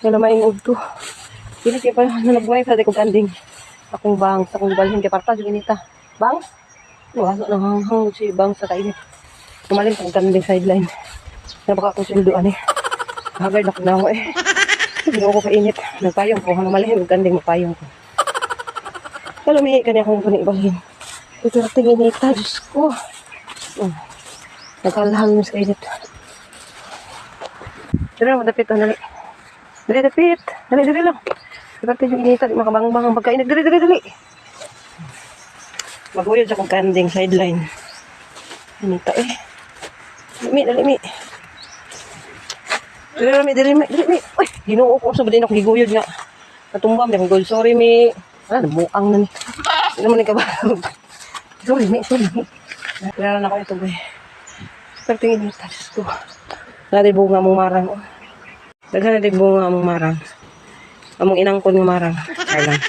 Yan na maingog to. Hindi kaya pa nalagmay sa dekong kanding. Akong bangs, akong balhin kay parta, yung inita. Bangs? Wala na hanghang si bangs sa kainit. Kumaling sa kanding sideline. Napaka akong sildoan eh. Hagard ako na ako eh. Hindi ako kainit. Nagpayong ko. Hanggang malhin, kanding mapayong ko. Kalumihi ka niya akong balhin. Ito natin inita, Diyos ko. Nagkalahal mo sa kainit. Dali lang, madapit. Dali, dapit. Dali lang. Dapat yung inita, makabangang pagkainit. Dali. Maguyod sa kong kanding sideline. Inita eh. Dali mi. Uy, ginuo ko sa badin ako giguyod nga. Natumbam, may gold. Sorry mi. Nabuang na ni. Hindi naman ka ba? Sorry mi. Kailangan ako ito boy. Pero tingin yung touches ko. Natin bunga mong marang. Daghan natin bunga mong marang. Among inangkon ng marang. Kaya lang.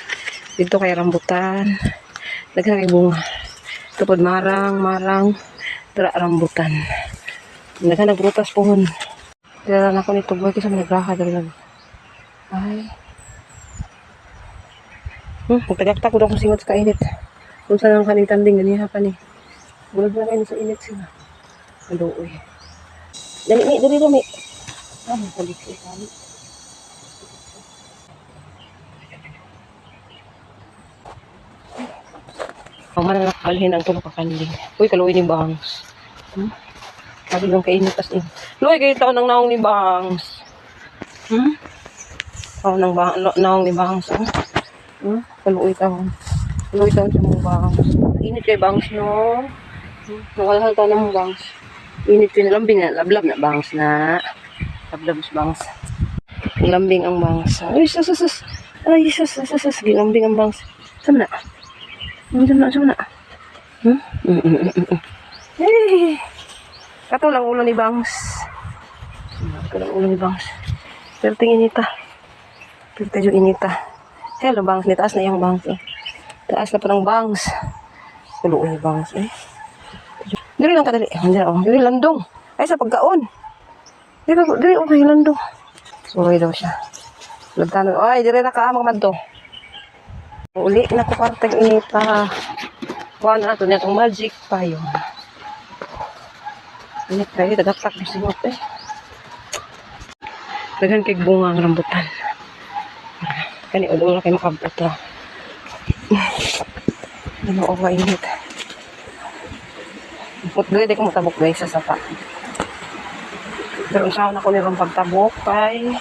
Dito kay rambutan. Daghan kay bunga. Tupod marang. Tara rambutan. Daghan nagrutas pohon. Kailangan ako nito boy kasi nagraha dali lang. Ay. Magtagaktak ko daw kung singot sa kainit. Kung saan ang kaning tanding, ganiha pa ni. Bulag na kayo sa init sila. Aluoy. Dali mi. Balik ko kami. Ang manang balhin ang tulog kakanding. Uy, kaluoy ni Bangs. Sabi nung kainit as in. Luoy, kayo taon ng naong ni Bangs. Taon ng naong ni Bangs. Kaluoy taon. Kaluoy taon sa mga Bangs. Init kay Bangs, no? Nakalahal taon ng mga Bangs. Init ko na lambing na. Lablab na Bangs na. Lablab sa Bangs. Lambing ang Bangs. Ay, sus. Ay, sus. Lambing ang Bangs. Sama na. Sama na. Hey! Kato lang ulo ni Bangs. Pero tingin inita. Pero tayo inita. Hello Bangs. Taas na yung Bangs eh. Taas na pa ng Bangs. Ulo ni Bangs eh. Dili lang kadali. Dili landong. Ay sa pagkaon. Dili okay landong. Suray daw siya. Lagtanon. Ay, dili na ka magmadto. Uli na ko parteng inita. Kuha na ito niya itong magic pa yun. Init kayo, tagaktak yung singot eh. Daghan kay bunga ang rambutan. Kani ulo na kayo makabuta. Ano ako kainit. Pwede ko matabok guys sa sapa. Pero usahan ako nirong pagtabok kay